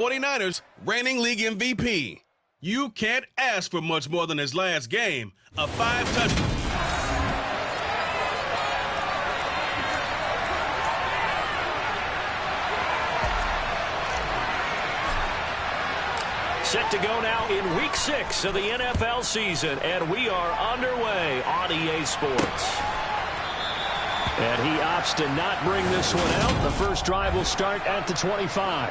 49ers reigning league MVP. You can't ask for much more than his last game, a 5-touchdown. Set to go now in Week 6 of the NFL season, and we are underway on EA Sports. And he opts to not bring this one out. The first drive will start at the 25.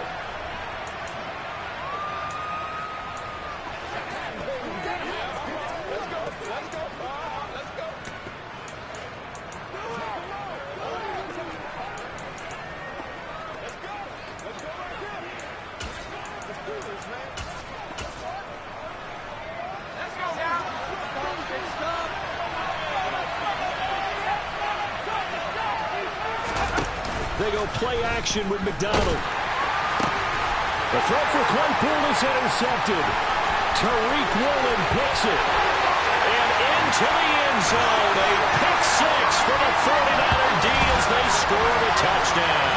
They go play action with McDonald. The throw for Claypool is intercepted. Tariq Woolen picks it. And into the end zone. A pick six for the 49er D as they score the touchdown.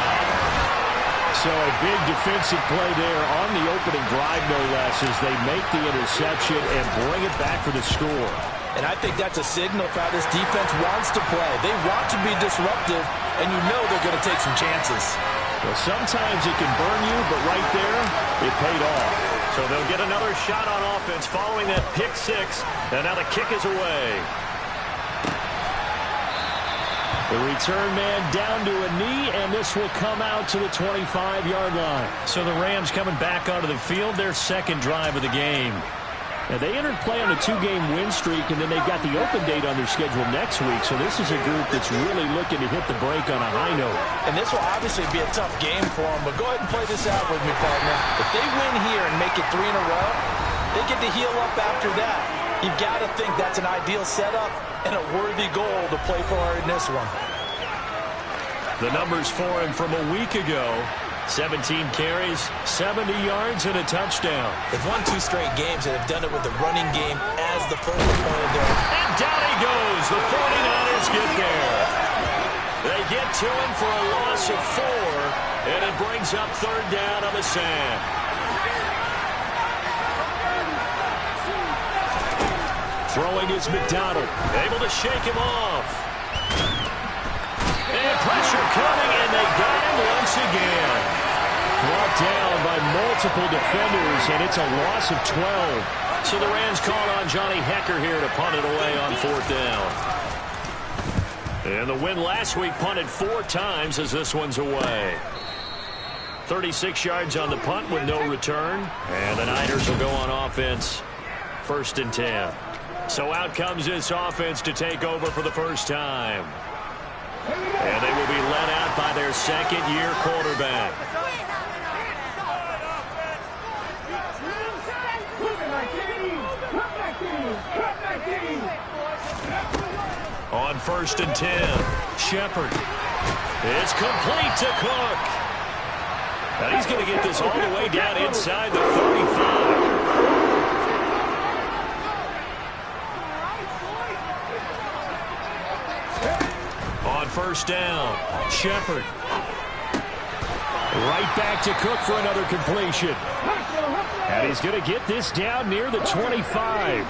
So a big defensive play there on the opening drive, no less, as they make the interception and bring it back for the score. And I think that's a signal for how this defense wants to play. They want to be disruptive, and you know they're going to take some chances. Well, sometimes it can burn you, but right there, it paid off. So they'll get another shot on offense following that pick six, and now the kick is away. The return man down to a knee, and this will come out to the 25-yard line. So the Rams coming back onto the field, their second drive of the game. Now, they entered play on a 2-game win streak, and then they've got the open date on their schedule next week. So this is a group that's really looking to hit the break on a high note. And this will obviously be a tough game for them, but go ahead and play this out with me, partner. If they win here and make it 3 in a row, they get to heal up after that. You've got to think that's an ideal setup and a worthy goal to play for in this one. The numbers for him from a week ago: 17 carries, 70 yards, and a touchdown. They've won 2 straight games and have done it with the running game as the focal point of their... And down he goes. The 49ers get there. They get to him for a loss of 4, and it brings up third down on the sand. Throwing is McDonald. Able to shake him off. And pressure coming, and they got him once again. Brought down by multiple defenders, and it's a loss of 12. So the Rams call on Johnny Hecker here to punt it away on fourth down. And the win last week punted 4 times as this one's away. 36 yards on the punt with no return. And the Niners will go on offense. 1st and 10. So out comes this offense to take over for the first time. And they will be led out by their second-year quarterback. On 1st and 10, Shepard. It's complete to Cook. And he's going to get this all the way down inside the 35. On 1st down, Shepard. Right back to Cook for another completion. And he's going to get this down near the 25.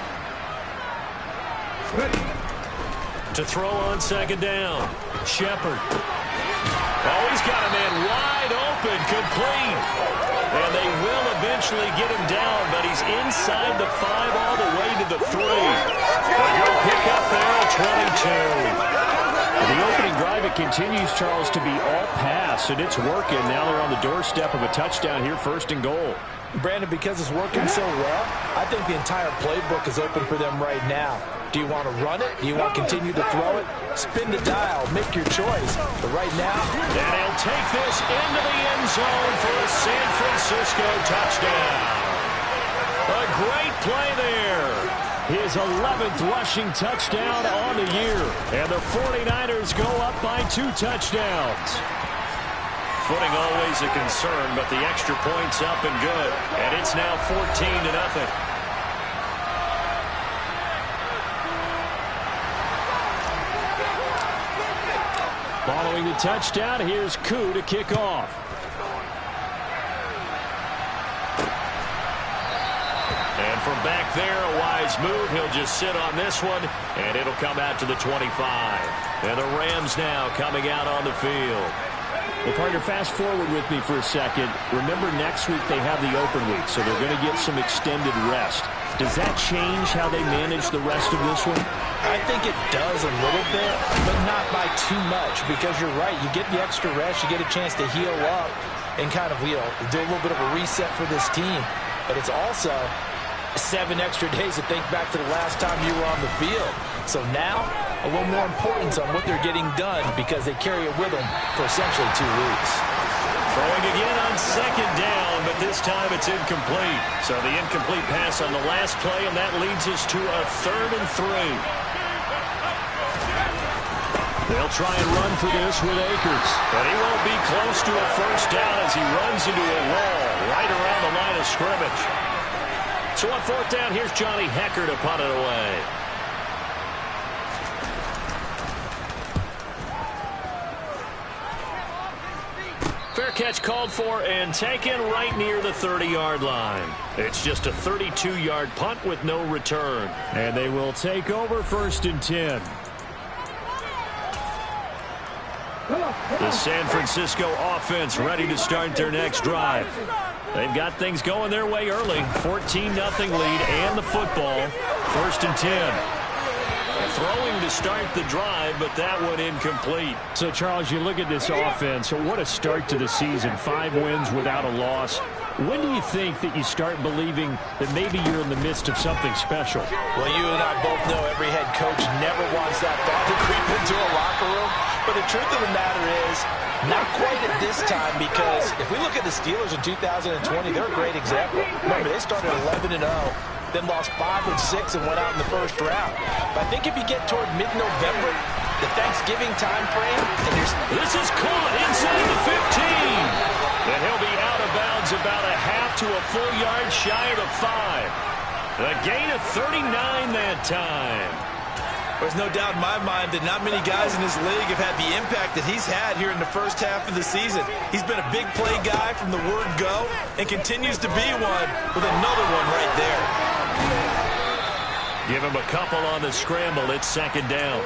To throw on 2nd down, Shepard. Oh, he's got a man wide open, complete. And they will eventually get him down, but he's inside the 5 all the way to the 3. A good pick up there at 22. The opening drive, it continues, Charles, to be all pass, and it's working. Now they're on the doorstep of a touchdown here, 1st and goal. Brandon, because it's working so well, I think the entire playbook is open for them right now. Do you want to run it? Do you want to continue to throw it? Spin the dial. Make your choice. But right now... And he'll take this into the end zone for a San Francisco touchdown. A great play there. His 11th rushing touchdown on the year. And the 49ers go up by 2 touchdowns. Footing always a concern, but the extra point's up and good. And it's now 14-0. Following the touchdown, here's Koo to kick off. from back there, a wise move. He'll just sit on this one, and it'll come out to the 25. And the Rams now coming out on the field. Well, partner, fast forward with me for a second. Remember, next week they have the open week, so they're going to get some extended rest. Does that change how they manage the rest of this one? I think it does a little bit, but not by too much, because you're right. You get the extra rest. You get a chance to heal up and kind of, do a little bit of a reset for this team. But it's also 7 extra days to think back to the last time you were on the field. So now, a little more importance on what they're getting done because they carry it with them for essentially 2 weeks. Throwing again on second down, but this time it's incomplete. So the incomplete pass on the last play, and that leads us to a 3rd and 3. They'll try and run for this with Akers. But he won't be close to a first down as he runs into a wall right around the line of scrimmage. So on 4th down, here's Johnny Hecker to punt it away. Fair catch called for and taken right near the 30-yard line. It's just a 32-yard punt with no return. And they will take over 1st and 10. The San Francisco offense ready to start their next drive. They've got things going their way early. 14-0 lead and the football. 1st and 10. Throwing to start the drive, but that one incomplete. So, Charles, you look at this offense. What a start to the season. 5 wins without a loss. When do you think that you start believing that maybe you're in the midst of something special? Well, you and I both know every head coach never wants that thought to creep into a locker room. But the truth of the matter is, not quite at this time, because if we look at the Steelers in 2020, they're a great example. Remember, they started 11-0. Then lost 5 and 6 and went out in the 1st round. But I think if you get toward mid-November, the Thanksgiving time frame, and this is caught inside the 15. And he'll be out of bounds about a half to a full yard shy of the 5. A gain of 39 that time. There's no doubt in my mind that not many guys in this league have had the impact that he's had here in the first half of the season. He's been a big play guy from the word go and continues to be one with another one right there. Give him a couple on the scramble. It's 2nd down.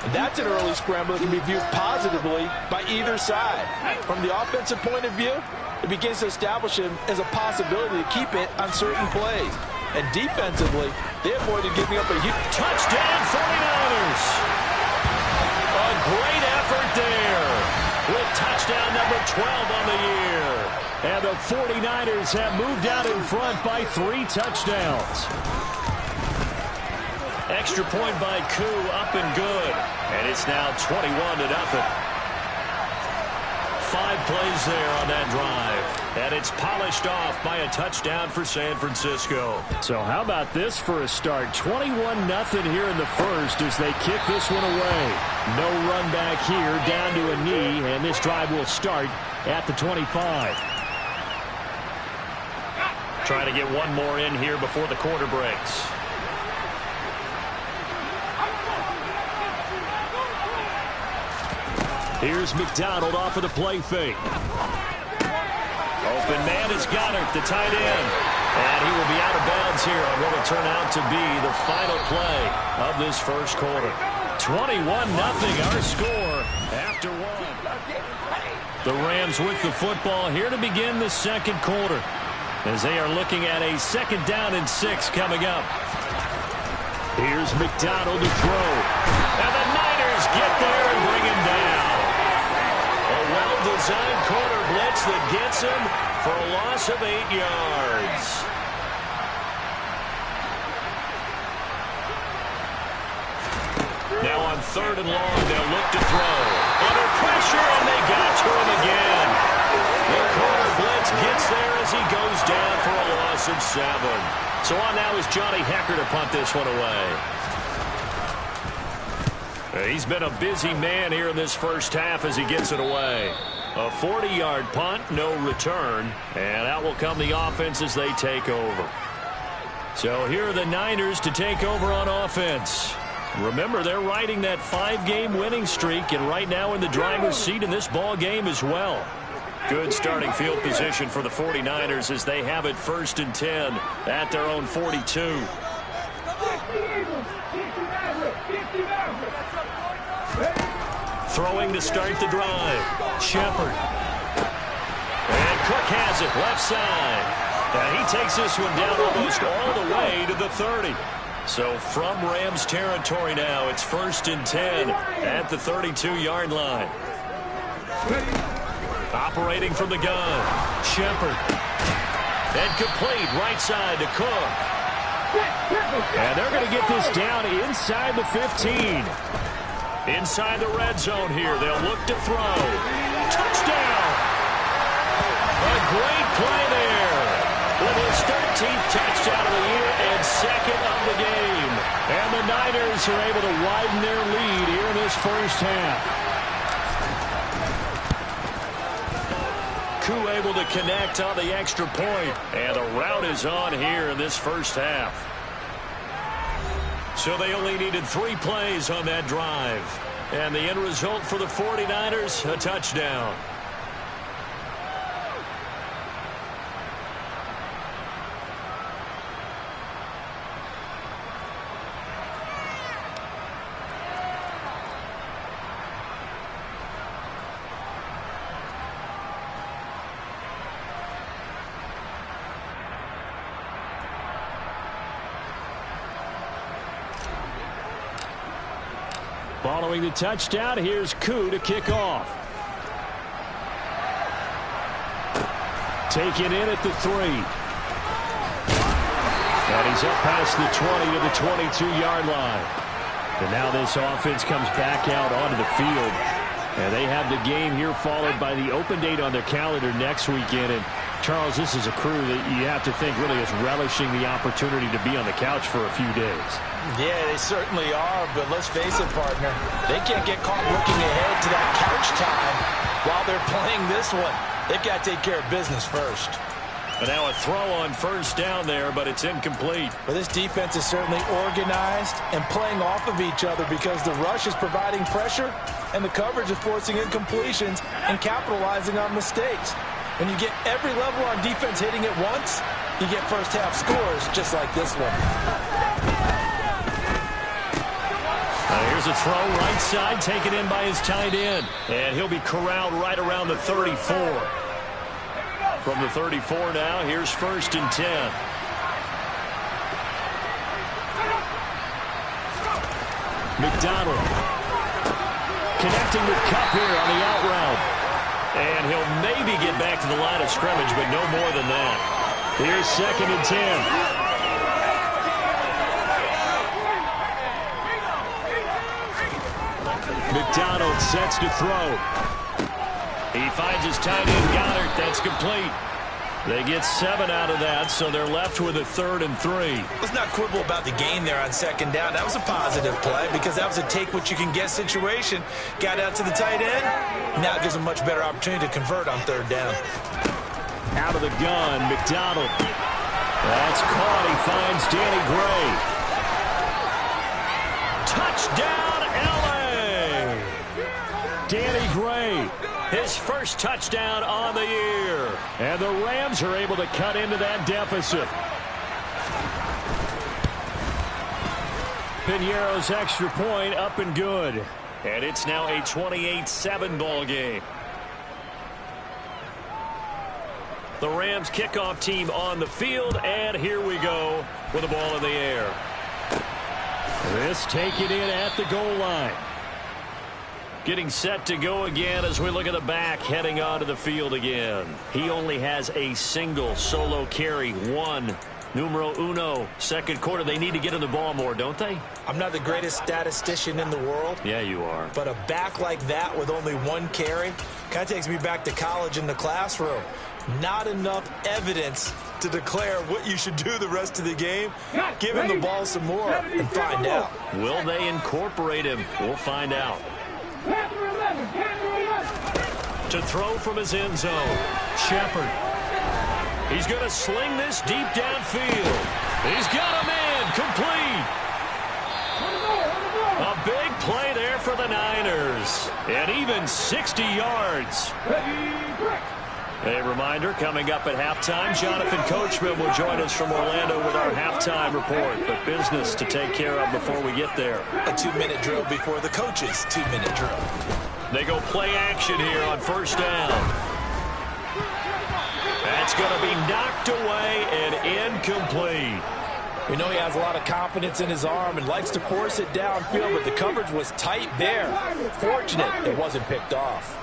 And that's an early scramble that can be viewed positively by either side. From the offensive point of view, it begins to establish him as a possibility to keep it on certain plays. And defensively, they avoided giving up a huge touchdown 49ers. A great effort there with touchdown number 12 on the year. And the 49ers have moved out in front by 3 touchdowns. Extra point by Koo, up and good. And it's now 21-0. 5 plays there on that drive. And it's polished off by a touchdown for San Francisco. So how about this for a start? 21-0 here in the 1st as they kick this one away. No run back here, down to a knee, and this drive will start at the 25. Trying to get one more in here before the quarter breaks. Here's McDonald off of the play fake. Open man is Goddard, the tight end. And he will be out of bounds here on what will turn out to be the final play of this 1st quarter. 21-0 our score after 1. The Rams with the football here to begin the 2nd quarter as they are looking at a 2nd down and 6 coming up. Here's McDonald to throw. And the Niners get there and bring him down. A well-designed corner blitz that gets him for a loss of 8 yards. Now on 3rd and long, they'll look to throw. Under pressure, and they got to him again. The corner blitz gets there as he goes down for a loss of 7. So on now is Johnny Hecker to punt this one away. He's been a busy man here in this 1st half as he gets it away. A 40-yard punt, no return, and out will come the offense as they take over. So here are the Niners to take over on offense. Remember, they're riding that 5-game winning streak, and right now in the driver's seat in this ball game as well. Good starting field position for the 49ers as they have it 1st and 10 at their own 42. Throwing to start the drive. Shepard. And Cook has it left side. And he takes this one down almost all the way to the 30. So from Rams territory now, it's 1st and 10 at the 32-yard line. Operating from the gun. Shepard. And complete right side to Cook. And they're going to get this down inside the 15. Inside the red zone here. They'll look to throw. Touchdown! A great play there. With his 13th touchdown of the year and 2nd of the game. And the Niners are able to widen their lead here in this first half. Koo able to connect on the extra point. And the route is on here in this first half. So they only needed 3 plays on that drive. And the end result for the 49ers, a touchdown. Following the touchdown, here's Koo to kick off. Taken in at the 3. And he's up past the 20 to the 22-yard line. And now this offense comes back out onto the field. And they have the game here followed by the open date on their calendar next weekend. And Charles, this is a crew that you have to think really is relishing the opportunity to be on the couch for a few days. Yeah, they certainly are, but let's face it, partner. They can't get caught looking ahead to that couch time while they're playing this one. They've got to take care of business first. But now a throw on first down there, but it's incomplete. Well, this defense is certainly organized and playing off of each other because the rush is providing pressure and the coverage is forcing incompletions and capitalizing on mistakes. When you get every level on defense hitting it once, you get first half scores just like this one. Here's a throw right side taken in by his tight end. And he'll be corralled right around the 34. From the 34 now, here's 1st and 10. McDonald. Connecting with Kupp here on the out route. And he'll maybe get back to the line of scrimmage, but no more than that. Here's 2nd and 10. McDonald sets to throw. He finds his tight end, Goddard. That's complete. They get 7 out of that, so they're left with a 3rd and 3. Let's not quibble about the gain there on 2nd down. That was a positive play because that was a take-what-you-can-get situation. Got out to the tight end. Now it gives them a much better opportunity to convert on 3rd down. Out of the gun, McDonald. That's caught. He finds Danny Gray. Touchdown, L.A. Danny Gray, his first touchdown on the year. And the Rams are able to cut into that deficit. Piñeiro's extra point up and good. And it's now a 28-7 ball game. The Rams kickoff team on the field, and here we go with the ball in the air. This taken in at the goal line. Getting set to go again as we look at the back heading onto the field again. He only has a single solo carry, 1. Numero uno, 2nd quarter. They need to get in the ball more, don't they? I'm not the greatest statistician in the world. Yeah, you are. But a back like that with only 1 carry kind of takes me back to college in the classroom. Not enough evidence to declare what you should do the rest of the game. Give him the ball some more and find out. Will they incorporate him? We'll find out. To throw from his end zone, Shepard. He's going to sling this deep downfield. He's got a man complete. A big play there for the Niners. And even 60 yards. A reminder, coming up at halftime, Jonathan Coachman will join us from Orlando with our halftime report. But business to take care of before we get there. A 2-minute drill before the coach's 2-minute drill. They go play action here on first down. That's going to be knocked away and incomplete. We know he has a lot of confidence in his arm and likes to force it downfield, but the coverage was tight there. Fortunate it wasn't picked off.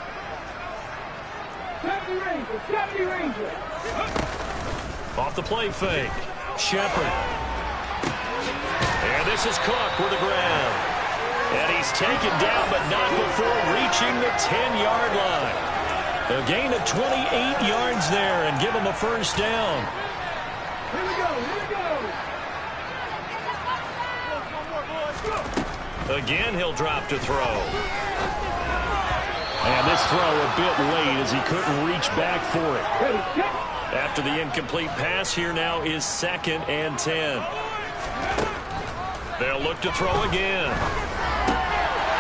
Off the play fake. Shepard. And this is Cook with the grab. And he's taken down, but not before reaching the 10-yard line. A gain of 28 yards there and give him a first down. Here we go. Again, he'll drop to throw. And this throw a bit late as he couldn't reach back for it. After the incomplete pass, here now is 2nd and 10. They'll look to throw again.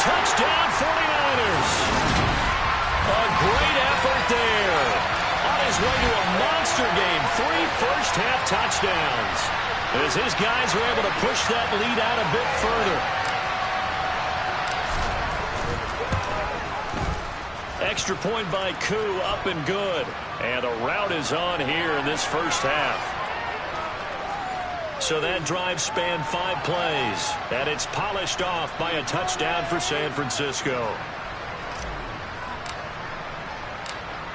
Touchdown 49ers. A great effort there. On his way to a monster game. 3 first-half touchdowns. As his guys are able to push that lead out a bit further. Extra point by Koo, up and good. And a rout is on here in this first half. So that drive spanned 5 plays. And it's polished off by a touchdown for San Francisco.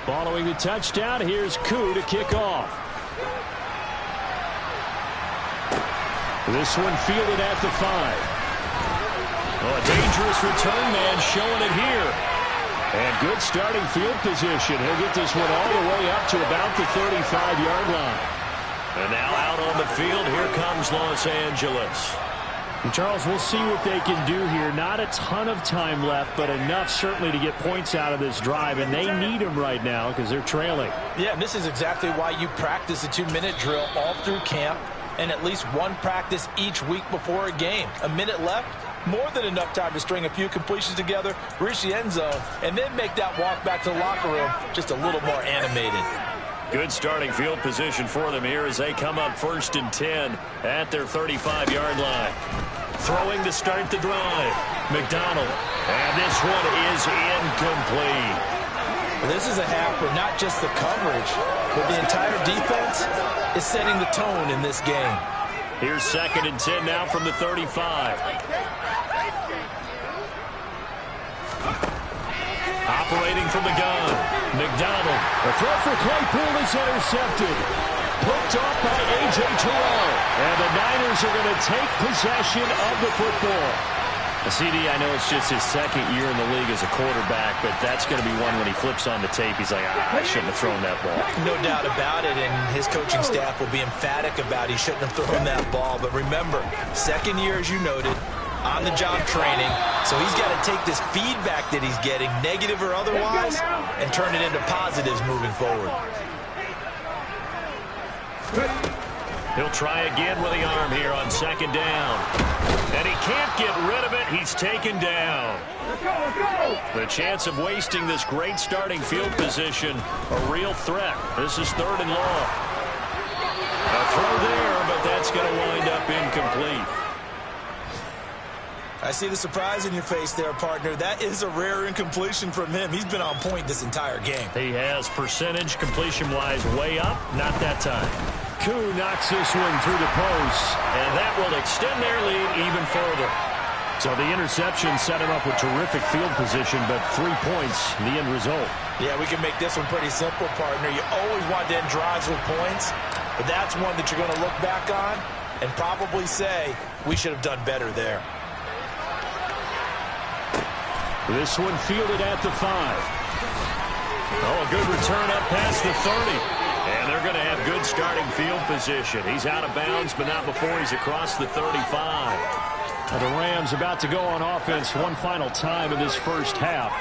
Following the touchdown, here's Koo to kick off. This one fielded at the 5. Oh, a dangerous return man showing it here. And good starting field position. He'll get this one all the way up to about the 35-yard line. And now out on the field, here comes Los Angeles. And Charles, we'll see what they can do here. Not a ton of time left, but enough certainly to get points out of this drive. And they need them right now because they're trailing. Yeah, and this is exactly why you practice a 2-minute drill all through camp and at least one practice each week before a game. A minute left. More than enough time to string a few completions together, reach the end zone, and then make that walk back to the locker room just a little more animated. Good starting field position for them here as they come up 1st and 10 at their 35-yard line. Throwing to start the drive. McDonald. And this one is incomplete. This is a half where not just the coverage, but the entire defense is setting the tone in this game. Here's 2nd and 10 now from the 35. Operating from the gun. McDonald. The throw for Claypool is intercepted. Picked off by A.J. Terrell. And the Niners are going to take possession of the football. CD, I know it's just his 2nd year in the league as a quarterback, but that's going to be one when he flips on the tape, he's like, I shouldn't have thrown that ball. No doubt about it, and his coaching staff will be emphatic about he shouldn't have thrown that ball. But remember, 2nd year, as you noted, on-the-job training, so he's got to take this feedback that he's getting, negative or otherwise, and turn it into positives moving forward. He'll try again with the arm here on 2nd down. And he can't get rid of it. He's taken down. The chance of wasting this great starting field position, a real threat. This is 3rd and long. A throw there, but that's going to wind up incomplete. I see the surprise in your face there, partner. That is a rare incompletion from him. He's been on point this entire game. He has percentage completion-wise way up. Not that time. Koo knocks this one through the post. And that will extend their lead even further. So the interception set him up with terrific field position, but 3 points, the end result. Yeah, we can make this one pretty simple, partner. You always want to end drives with points, but that's one that you're going to look back on and probably say, we should have done better there. This one fielded at the 5. Oh, a good return up past the 30. And they're going to have good starting field position. He's out of bounds, but not before he's across the 35. The Rams about to go on offense one final time in this first half.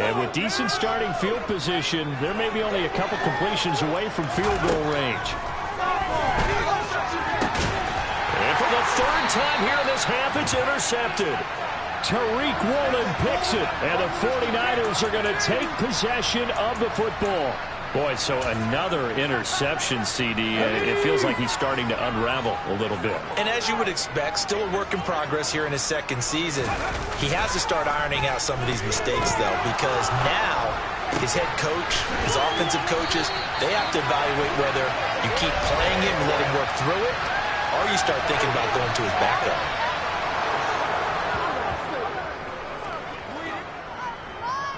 And with decent starting field position, there may be only a couple completions away from field goal range. And for the 3rd time here in this half, it's intercepted. Tariq Woolen picks it, and the 49ers are going to take possession of the football. Boy, so another interception, CD. It feels like he's starting to unravel a little bit. And as you would expect, still a work in progress here in his second season. He has to start ironing out some of these mistakes, though, because now his head coach, his offensive coaches, they have to evaluate whether you keep playing him and let him work through it, or you start thinking about going to his backup.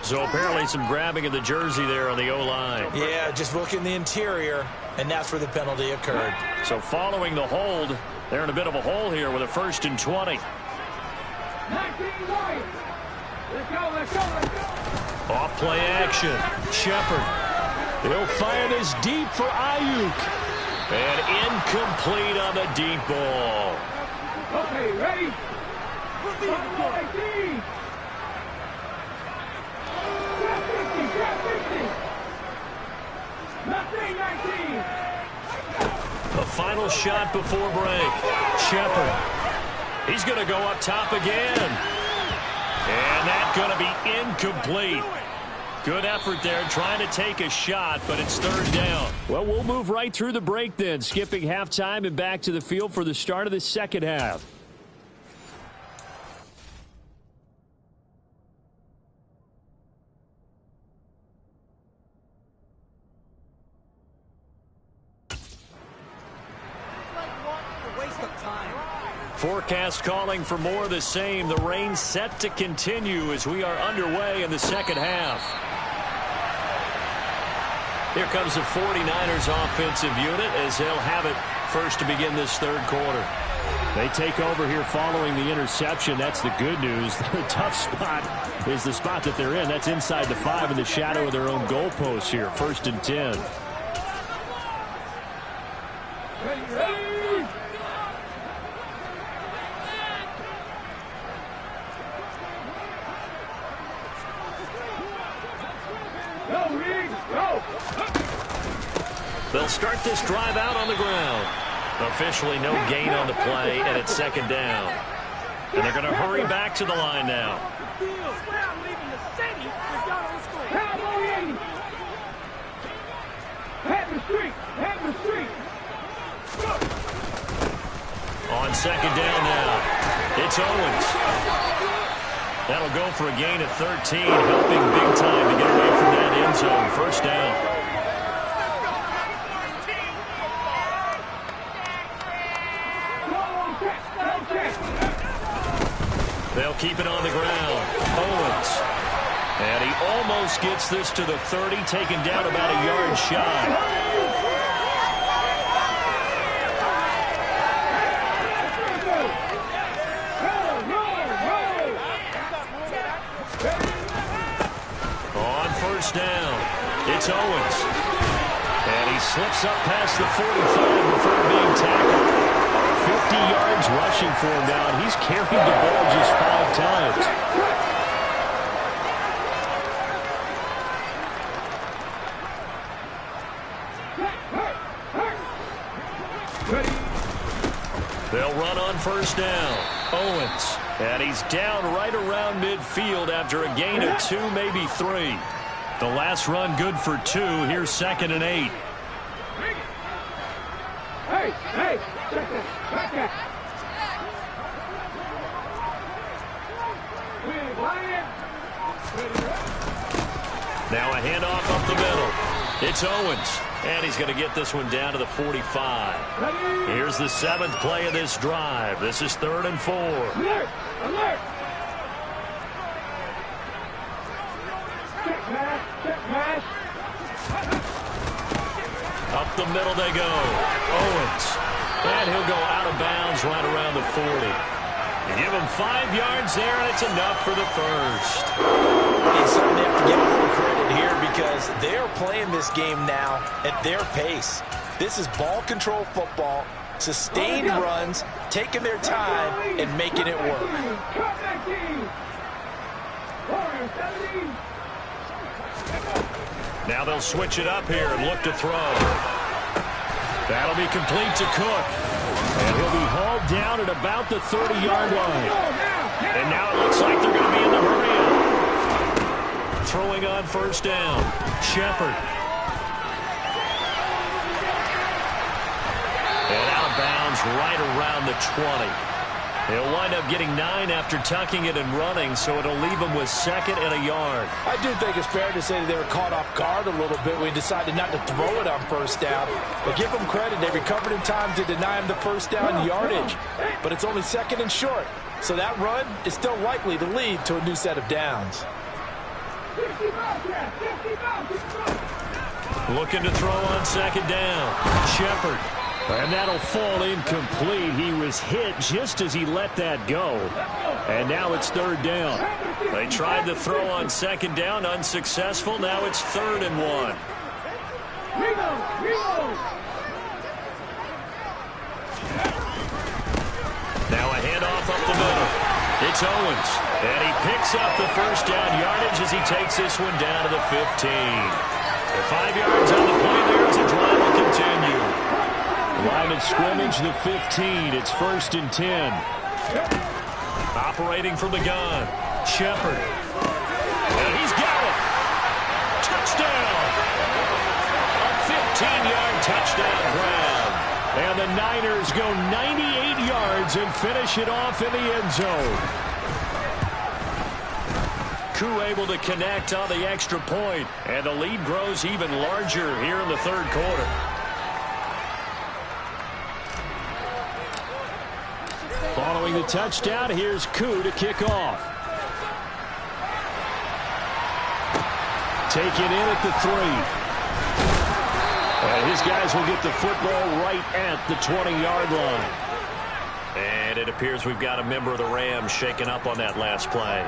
So apparently some grabbing of the jersey there on the O-line. Yeah, just look in the interior, and that's where the penalty occurred. So following the hold, they're in a bit of a hole here with a 1st and 20. 19 right. Let's go, let's go, let's go. Off play action. Shepard. He'll fire this deep for Ayuk. And incomplete on the deep ball. Okay, ready? 19. The final shot before break. Shepard. He's going to go up top again. And that's going to be incomplete. Good effort there trying to take a shot, but it's 3rd down. Well, we'll move right through the break then, skipping halftime and back to the field for the start of the second half. Forecast calling for more of the same. The rain set to continue as we are underway in the second half. Here comes the 49ers offensive unit as they'll have it first to begin this 3rd quarter. They take over here following the interception. That's the good news. The tough spot is the spot that they're in. That's inside the 5 in the shadow of their own goalpost here. 1st and 10. They'll start this drive out on the ground. Officially no gain on the play, and it's 2nd down. And they're going to hurry back to the line now. On 2nd down now, it's Owens. That'll go for a gain of 13, helping big time to get away from that end zone. 1st down. They'll keep it on the ground. Owens. And he almost gets this to the 30, taken down about a yard shy. On 1st down, it's Owens. And he slips up past the 45 before being tackled. 50 yards rushing for him now. He's carried the ball just 5 times. They'll run on 1st down. Owens. And he's down right around midfield after a gain of 2, maybe 3. The last run good for 2. Here's 2nd and 8. Hey! Now a handoff up the middle. It's Owens. And he's going to get this one down to the 45. Here's the 7th play of this drive. This is 3rd and 4. Alert! Alert! Check pass. Up the middle they go. Owens. And he'll go out of bounds right around the 40. You give him 5 yards there, and it's enough for the 1st. It's something they have to give a little credit here because they're playing this game now at their pace. This is ball control football, sustained runs, taking their time, and making it work. Now they'll switch it up here and look to throw. That'll be complete to Cook. And he'll be hauled down at about the 30-yard line. And now it looks like they're going to be in the hurry-up. Throwing on 1st down. Shepard. right around the 20. He'll wind up getting 9 after tucking it and running, so it'll leave him with 2nd and a yard. I do think it's fair to say that they were caught off guard a little bit when he decided not to throw it on first down. But give them credit, they recovered in time to deny him the first down yardage. But it's only 2nd and short, so that run is still likely to lead to a new set of downs. Looking to throw on 2nd down. Shepard. And that'll fall incomplete. He was hit just as he let that go. And now it's 3rd down. They tried to throw on 2nd down, unsuccessful. Now it's 3rd and 1. Now a handoff up the middle. It's Owens. And he picks up the first down yardage as he takes this one down to the 15. The 5 yards on the play there as the drive will continue. Line of scrimmage, the 15. It's 1st and 10. Operating from the gun. Shepard. And he's got it. Touchdown. A 15-yard touchdown grab. And the Niners go 98 yards and finish it off in the end zone. Koo able to connect on the extra point. And the lead grows even larger here in the 3rd quarter. Following the touchdown, here's Koo to kick off. Taken in at the 3. And his guys will get the football right at the 20-yard line. And it appears we've got a member of the Rams shaken up on that last play.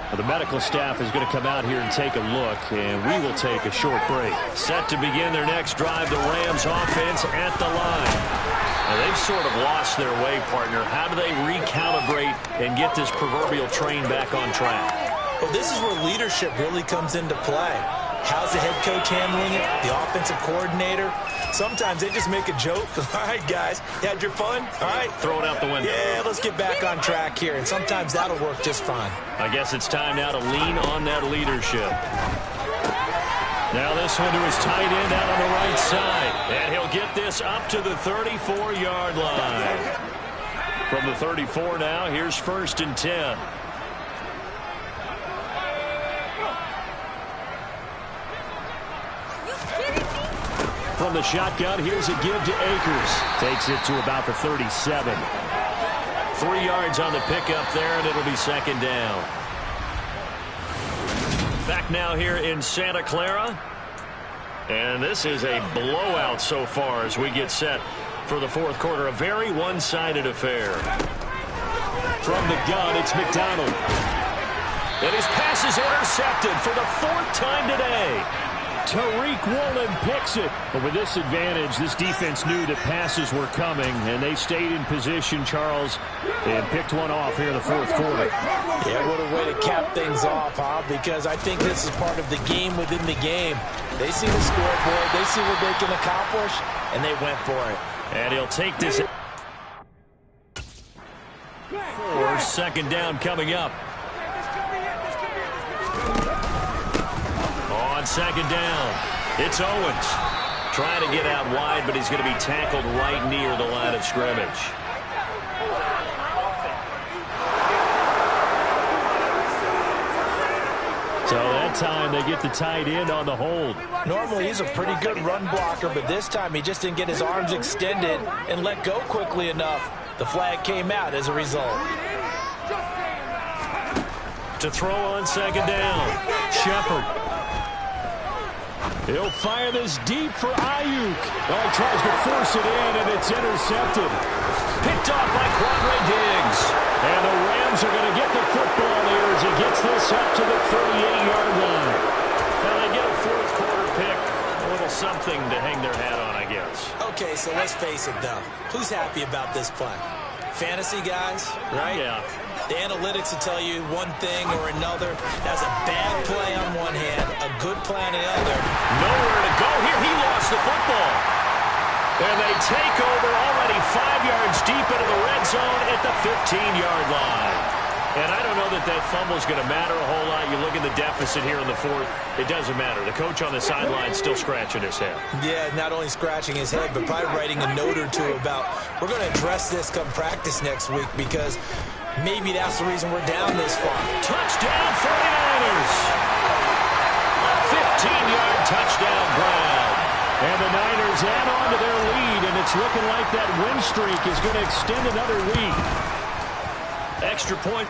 Well, the medical staff is going to come out here and take a look, and we will take a short break. Set to begin their next drive, the Rams offense at the line. Now, they've sort of lost their way, partner. How do they recalibrate and get this proverbial train back on track? Well, this is where leadership really comes into play. How's the head coach handling it? The offensive coordinator? Sometimes they just make a joke. All right, guys, you had your fun? All right. Throw it out the window. Yeah, let's get back on track here. And sometimes that'll work just fine. I guess it's time now to lean on that leadership. Now this one to his tight end out on the right side. And he'll get this up to the 34-yard line. From the 34 now, here's 1st and 10. From the shotgun, here's a give to Akers. Takes it to about the 37. 3 yards on the pickup there, and it'll be 2nd down. Back now here in Santa Clara. And this is a blowout so far as we get set for the 4th quarter. A very one-sided affair. From the gun, it's McDonald. And his pass is intercepted for the 4th time today. Tariq Woolen picks it. But with this advantage, this defense knew that passes were coming, and they stayed in position, Charles, and picked one off here in the 4th quarter. Yeah, what a way to cap things off, huh? Because I think this is part of the game within the game. They see the scoreboard, they see what they can accomplish, and they went for it. And he'll take this. 2nd down coming up. On 2nd down, it's Owens. Trying to get out wide, but he's going to be tackled right near the line of scrimmage. So that time they get the tight end on the hold. Normally he's a pretty good run blocker, but this time he just didn't get his arms extended and let go quickly enough. The flag came out as a result. To throw on 2nd down, Shepard. He'll fire this deep for Ayuk. Oh, he tries to force it in, and it's intercepted. Picked off by Quadre Diggs. And the Rams are going to get the football here as he gets this up to the 38-yard line. Now they get a 4th quarter pick. A little something to hang their hat on, I guess. Okay, so let's face it, though. Who's happy about this play? Fantasy guys, right? Yeah. The analytics will tell you one thing or another. That's a bad play on one hand, a good play on the other. Nowhere to go here. He lost the football. And they take over already 5 yards deep into the red zone at the 15-yard line. And I don't know that that fumble is going to matter a whole lot. You look at the deficit here in the fourth, it doesn't matter. The coach on the sideline still scratching his head. Yeah, not only scratching his head, but probably writing a note or two about, we're going to address this come practice next week, because maybe that's the reason we're down this far. Touchdown 49ers! A 15-yard touchdown grab. And the Niners add on to their lead, and it's looking like that win streak is going to extend another week. Extra point.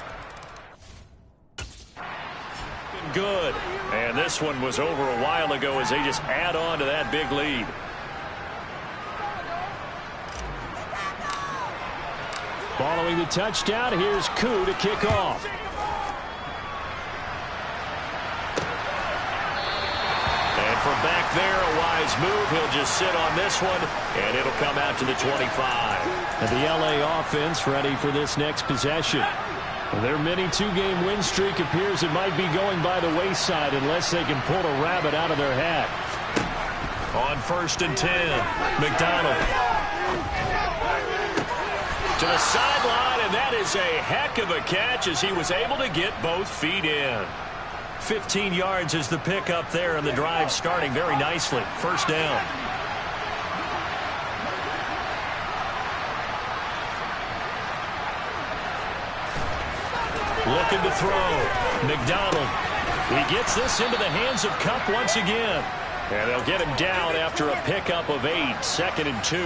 Good. And this one was over a while ago as they just add on to that big lead. Following the touchdown, here's Koo to kick off. And from back there, a wise move. He'll just sit on this one, and it'll come out to the 25. And the LA offense ready for this next possession. Their mini two-game win streak appears it might be going by the wayside unless they can pull a rabbit out of their hat. On 1st and 10, McDonald to the sideline, and that is a heck of a catch as he was able to get both feet in. 15 yards is the pickup there, and the drive starting very nicely. 1st down. Looking to throw. McDonald. He gets this into the hands of Kupp once again. And they'll get him down after a pickup of 8. 2nd and 2.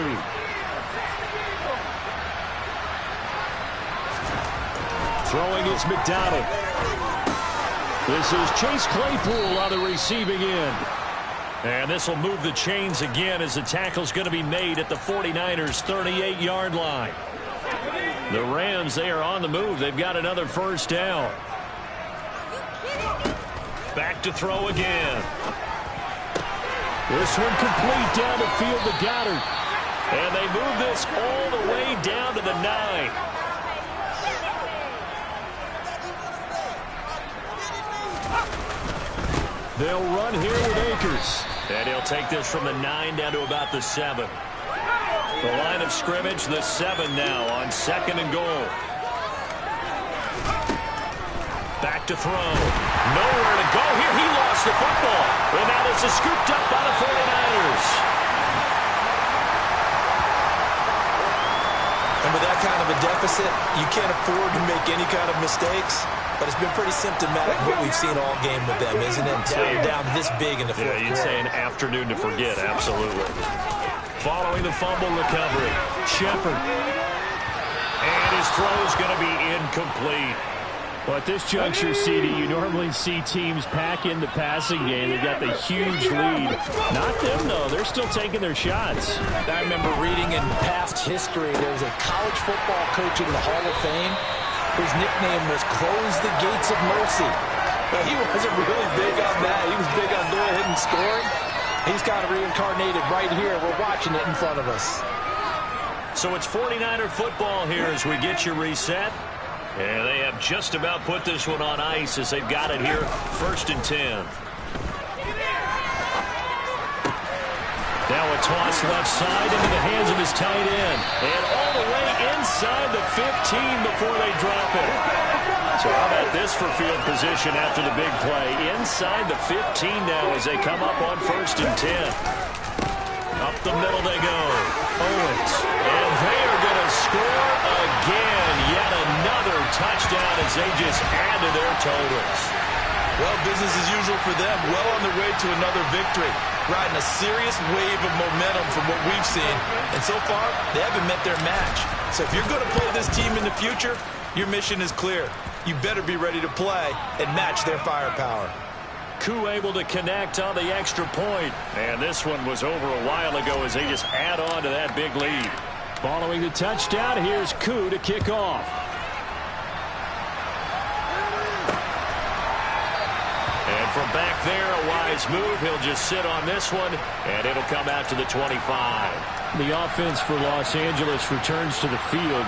Throwing is McDonald. This is Chase Claypool on the receiving end. And this will move the chains again as the tackle's going to be made at the 49ers' 38-yard line. The Rams, they are on the move. They've got another 1st down. Back to throw again. This one complete down the field to Goddard. And they move this all the way down to the 9. They'll run here with Akers. And he'll take this from the 9 down to about the 7. The line of scrimmage, the 7 now on 2nd and goal. Back to throw. Nowhere to go here. He lost the football. And now this is scooped up by the 49ers. And with that kind of a deficit, you can't afford to make any kind of mistakes. But it's been pretty symptomatic what we've seen all game with them, isn't it? Down this big in the fourth quarter. Yeah, you'd say an afternoon to forget, absolutely. Following the fumble recovery, Shepard. And his throw is going to be incomplete. Well, at this juncture, CD, you normally see teams pack in the passing game. They've got the huge lead. Not them, though. They're still taking their shots. I remember reading in past history, there was a college football coach in the Hall of Fame. His nickname was Close the Gates of Mercy. But he wasn't really big on that. He was big on go ahead and scoring. He's kind of reincarnated right here. We're watching it in front of us. So it's 49er football here as we get you reset. And they have just about put this one on ice as they've got it here. 1st and 10. Now a toss left side into the hands of his tight end. And all the way inside the 15 before they drop it. So how about this for field position after the big play? Inside the 15 now as they come up on 1st and 10. Up the middle they go. Owens. And they are going to score again. Yet another touchdown as they just add to their totals. Well, business as usual for them. Well on their way to another victory. Riding a serious wave of momentum from what we've seen. And so far, they haven't met their match. So if you're going to play this team in the future, your mission is clear. You better be ready to play and match their firepower. Koo able to connect on the extra point. And this one was over a while ago as they just add on to that big lead. Following the touchdown, here's Koo to kick off. And from back there, a wise move. He'll just sit on this one, and it'll come out to the 25. The offense for Los Angeles returns to the field.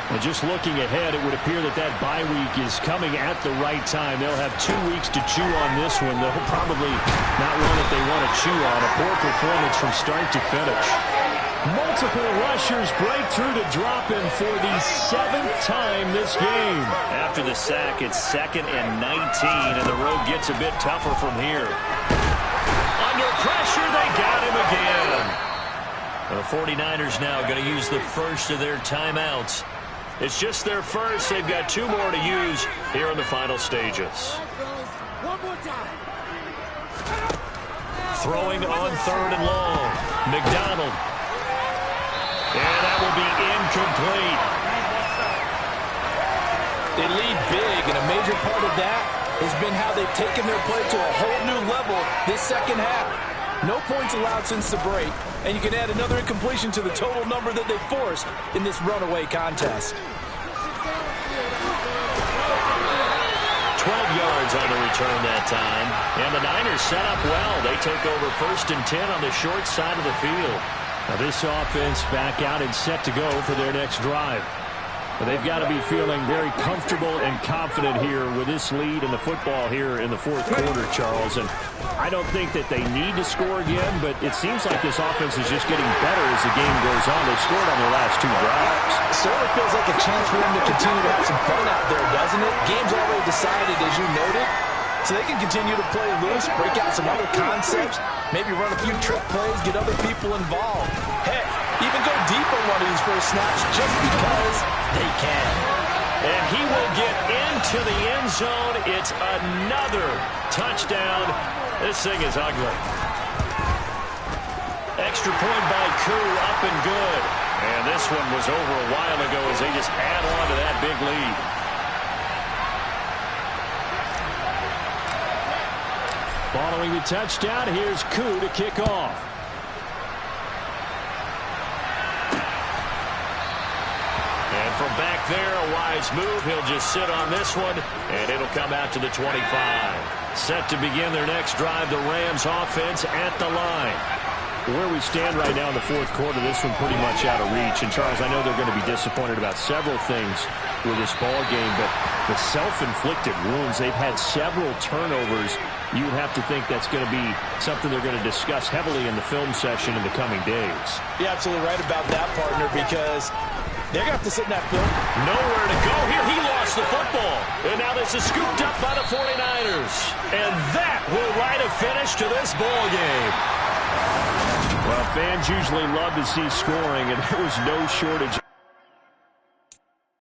And just looking ahead, it would appear that that bye week is coming at the right time. They'll have 2 weeks to chew on this one. They'll probably not one that they want to chew on. A poor performance from start to finish. Multiple rushers break through to drop him for the 7th time this game. After the sack, it's 2nd and 19, and the road gets a bit tougher from here. Under pressure, they got him again. The 49ers now going to use the first of their timeouts. It's just their first. They've got 2 more to use here in the final stages. One more time. Throwing on 3rd and long. McDonald. And that will be incomplete. They lead big, and a major part of that has been how they've taken their play to a whole new level this second half. No points allowed since the break, and you can add another incompletion to the total number that they forced in this runaway contest. 12 yards on the return that time. And the Niners set up well. They take over 1st and 10 on the short side of the field. Now this offense back out and set to go for their next drive. But they've got to be feeling very comfortable and confident here with this lead in the football here in the 4th quarter, Charles. And I don't think that they need to score again, but it seems like this offense is just getting better as the game goes on. They've scored on their last 2 drives. It certainly feels like a chance for them to continue to have some fun out there, doesn't it? Game's already decided, as you noted, so they can continue to play loose, break out some other concepts, maybe run a few trick plays, get other people involved. Heck, even go deep on one of these first snaps just because they can. And he will get into the end zone. It's another touchdown. This thing is ugly. Extra point by Koo, up and good. And this one was over a while ago as they just add on to that big lead. Following the touchdown, here's Koo to kick off. And from back there, a wise move. He'll just sit on this one, and it'll come out to the 25. Set to begin their next drive, the Rams offense at the line. Where we stand right now in the 4th quarter, this one pretty much out of reach. And, Charles, I know they're going to be disappointed about several things with this ball game, but the self-inflicted wounds, they've had several turnovers. You would have to think that's going to be something they're going to discuss heavily in the film session in the coming days. You're absolutely right about that, partner, because they're going to have to sit in that film. Nowhere to go here. He lost the football. And now this is scooped up by the 49ers. And that will write a finish to this ball game. Well, fans usually love to see scoring, and there was no shortage.